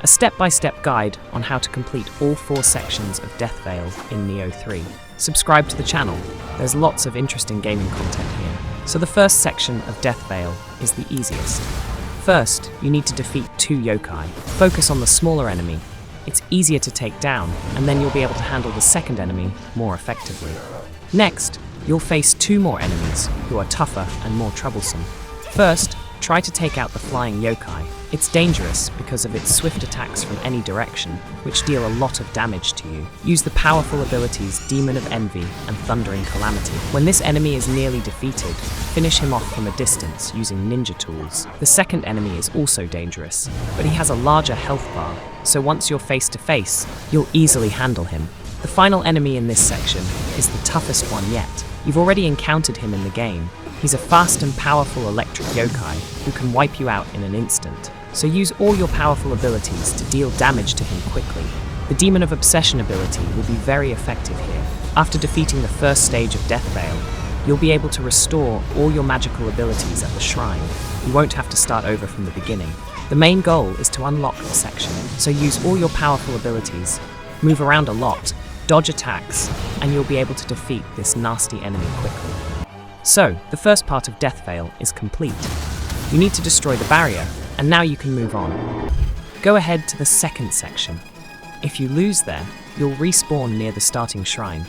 a step-by-step guide on how to complete all 4 sections of Death Vale in Nioh 3. Subscribe to the channel, there's lots of interesting gaming content here. So the first section of Death Vale is the easiest. First, you need to defeat 2 yokai. Focus on the smaller enemy. It's easier to take down, and then you'll be able to handle the second enemy more effectively. Next, you'll face 2 more enemies who are tougher and more troublesome. First, try to take out the flying yokai. It's dangerous because of its swift attacks from any direction, which deal a lot of damage to you. Use the powerful abilities Demon of Envy and Thundering Calamity. When this enemy is nearly defeated, finish him off from a distance using ninja tools. The second enemy is also dangerous, but he has a larger health bar, so once you're face to face, you'll easily handle him. The final enemy in this section is the toughest one yet. You've already encountered him in the game. He's a fast and powerful electric yokai who can wipe you out in an instant. So use all your powerful abilities to deal damage to him quickly. The Demon of Obsession ability will be very effective here. After defeating the first stage of Death Vale, you'll be able to restore all your magical abilities at the shrine. You won't have to start over from the beginning. The main goal is to unlock the section, so use all your powerful abilities, move around a lot, dodge attacks, and you'll be able to defeat this nasty enemy quickly. So, the first part of Death Vale is complete. You need to destroy the barrier, and now you can move on. Go ahead to the second section. If you lose there, you'll respawn near the starting shrine.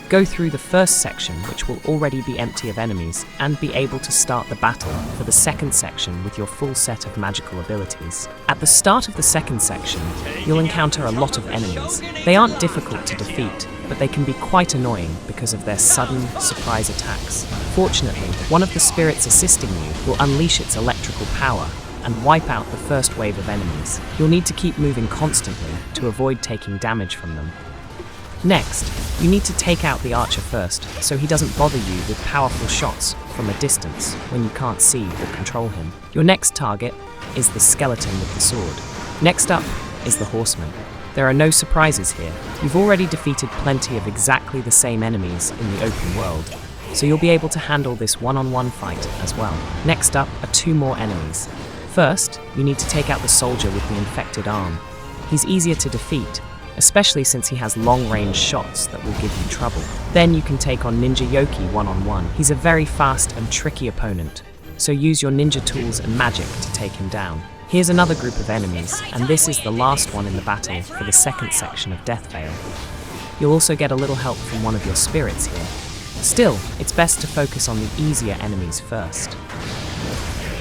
Go through the first section, which will already be empty of enemies, and be able to start the battle for the second section with your full set of magical abilities. At the start of the second section, you'll encounter a lot of enemies. They aren't difficult to defeat, but they can be quite annoying because of their sudden, surprise attacks. Fortunately, one of the spirits assisting you will unleash its electrical power and wipe out the first wave of enemies. You'll need to keep moving constantly to avoid taking damage from them. Next, you need to take out the archer first, so he doesn't bother you with powerful shots from a distance when you can't see or control him. Your next target is the skeleton with the sword. Next up is the horseman. There are no surprises here. You've already defeated plenty of exactly the same enemies in the open world, so you'll be able to handle this one-on-one fight as well. Next up are 2 more enemies. First, you need to take out the soldier with the infected arm. He's easier to defeat, especially since he has long-range shots that will give you trouble. Then you can take on Ninja Yoki one-on-one. He's a very fast and tricky opponent, so use your ninja tools and magic to take him down. Here's another group of enemies, and this is the last one in the battle for the second section of Death Vale. You'll also get a little help from one of your spirits here. Still, it's best to focus on the easier enemies first.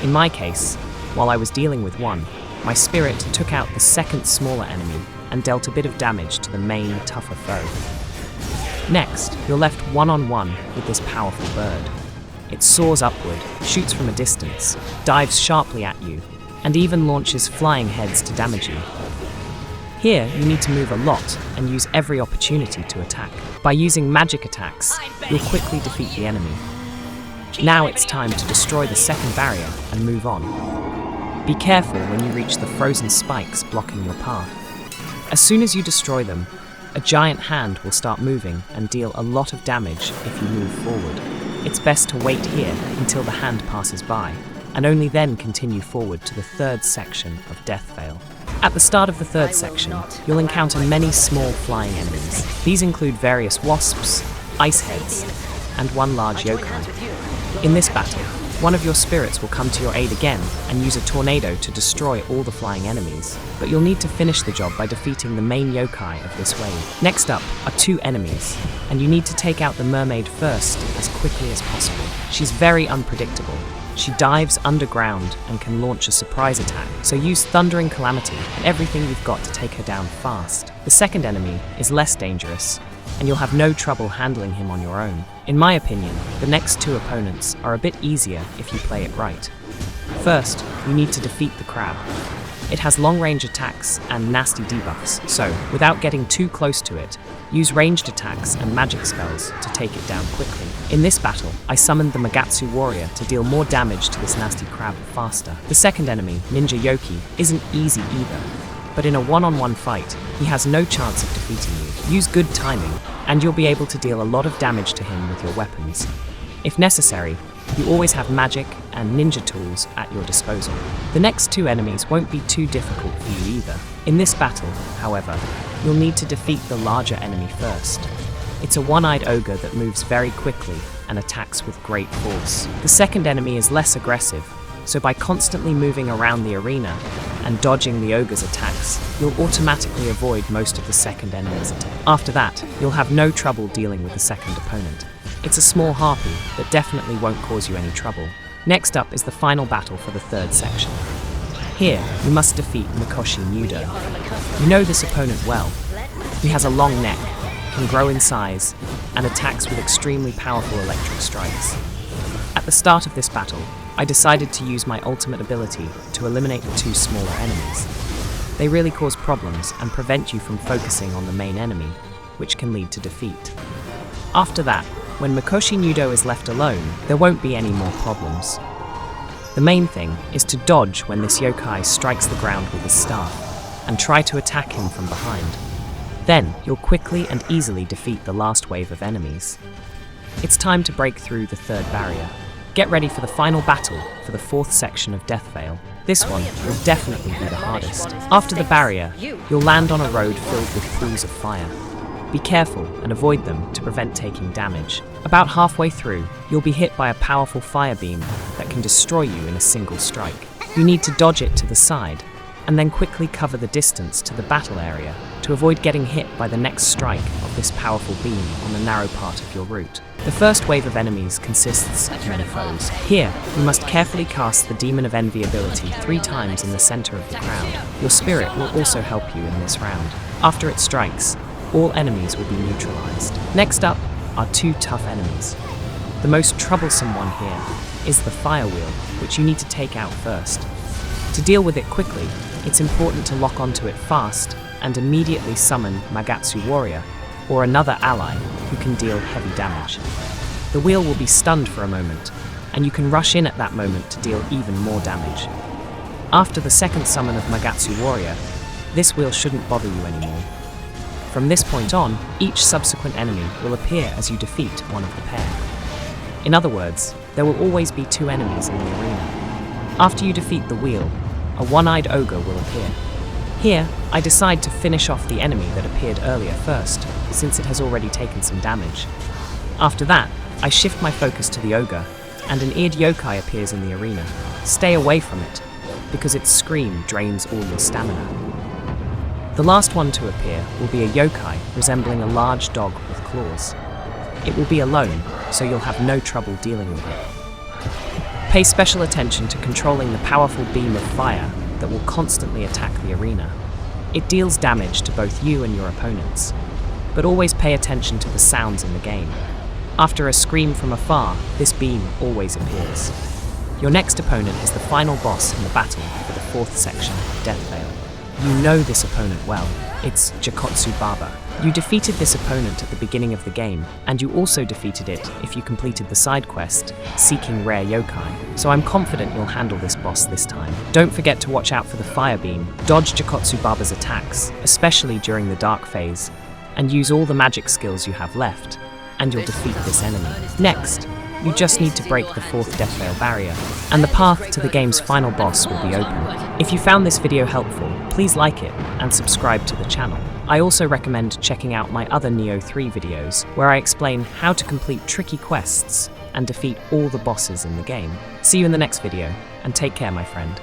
In my case, while I was dealing with one, my spirit took out the second smaller enemy and dealt a bit of damage to the main, tougher foe. Next, you're left one-on-one with this powerful bird. It soars upward, shoots from a distance, dives sharply at you, and even launches flying heads to damage you. Here, you need to move a lot and use every opportunity to attack. By using magic attacks, you'll quickly defeat the enemy. Now it's time to destroy the second barrier and move on. Be careful when you reach the frozen spikes blocking your path. As soon as you destroy them, a giant hand will start moving and deal a lot of damage if you move forward. It's best to wait here until the hand passes by, and only then continue forward to the third section of Death Vale. At the start of the third section, you'll encounter many small flying enemies. These include various wasps, ice heads, and one large yokai. In this battle, one of your spirits will come to your aid again and use a tornado to destroy all the flying enemies, but you'll need to finish the job by defeating the main yokai of this wave. Next up are 2 enemies, and you need to take out the mermaid first as quickly as possible. She's very unpredictable. She dives underground and can launch a surprise attack, so use Thundering Calamity and everything you've got to take her down fast. The second enemy is less dangerous, and you'll have no trouble handling him on your own. In my opinion, the next 2 opponents are a bit easier if you play it right. First, you need to defeat the crab. It has long-range attacks and nasty debuffs, so, without getting too close to it, use ranged attacks and magic spells to take it down quickly. In this battle, I summoned the Magatsu warrior to deal more damage to this nasty crab faster. The second enemy, Ninja Yoki, isn't easy either, but in a one-on-one fight, he has no chance of defeating you. Use good timing, and you'll be able to deal a lot of damage to him with your weapons. If necessary, You always have magic and ninja tools at your disposal. The next two enemies won't be too difficult for you either. In this battle, however, you'll need to defeat the larger enemy first. It's a one-eyed ogre that moves very quickly and attacks with great force. The second enemy is less aggressive, so by constantly moving around the arena and dodging the ogre's attacks, you'll automatically avoid most of the second enemy's attacks. After that, you'll have no trouble dealing with the second opponent. It's a small harpy that definitely won't cause you any trouble. Next up is the final battle for the third section. Here, you must defeat Mikoshi Nioh. You know this opponent well. He has a long neck, can grow in size, and attacks with extremely powerful electric strikes. At the start of this battle, I decided to use my ultimate ability to eliminate the two smaller enemies. They really cause problems and prevent you from focusing on the main enemy, which can lead to defeat. After that, when Mikoshi Nioh is left alone, there won't be any more problems. The main thing is to dodge when this yokai strikes the ground with his staff, and try to attack him from behind. Then, you'll quickly and easily defeat the last wave of enemies. It's time to break through the third barrier. Get ready for the final battle for the fourth section of Death Vale. This one will definitely be the hardest. After the barrier, you'll land on a road filled with pools of fire. Be careful and avoid them to prevent taking damage. About halfway through, you'll be hit by a powerful fire beam that can destroy you in a single strike. You need to dodge it to the side, and then quickly cover the distance to the battle area to avoid getting hit by the next strike of this powerful beam on the narrow part of your route. The first wave of enemies consists of many foes. Here, you must carefully cast the Demon of Envy ability 3 times in the center of the crowd. Your spirit will also help you in this round. After it strikes, all enemies will be neutralized. Next up are 2 tough enemies. The most troublesome one here is the fire wheel, which you need to take out first. To deal with it quickly, it's important to lock onto it fast and immediately summon Magatsu Warrior, or another ally who can deal heavy damage. The wheel will be stunned for a moment, and you can rush in at that moment to deal even more damage. After the second summon of Magatsu Warrior, this wheel shouldn't bother you anymore. From this point on, each subsequent enemy will appear as you defeat one of the pair. In other words, there will always be 2 enemies in the arena. After you defeat the wheel, a one-eyed ogre will appear. Here, I decide to finish off the enemy that appeared earlier first, since it has already taken some damage. After that, I shift my focus to the ogre, and an eared yokai appears in the arena. Stay away from it, because its scream drains all your stamina. The last one to appear will be a yokai resembling a large dog with claws. It will be alone, so you'll have no trouble dealing with it. Pay special attention to controlling the powerful beam of fire that will constantly attack the arena. It deals damage to both you and your opponents, but always pay attention to the sounds in the game. After a scream from afar, this beam always appears. Your next opponent is the final boss in the battle for the 4th section of Death Vale. You know this opponent well. It's Jakotsu-baba. You defeated this opponent at the beginning of the game, and you also defeated it if you completed the side quest, Seeking Rare Yokai, so I'm confident you'll handle this boss this time. Don't forget to watch out for the fire beam, dodge Jakotsu-baba's attacks, especially during the dark phase, and use all the magic skills you have left, and you'll defeat this enemy. Next, you just need to break the 4th Death Vale barrier, and the path to the game's final boss will be open. If you found this video helpful, please like it and subscribe to the channel. I also recommend checking out my other Nioh 3 videos, where I explain how to complete tricky quests and defeat all the bosses in the game. See you in the next video, and take care, my friend.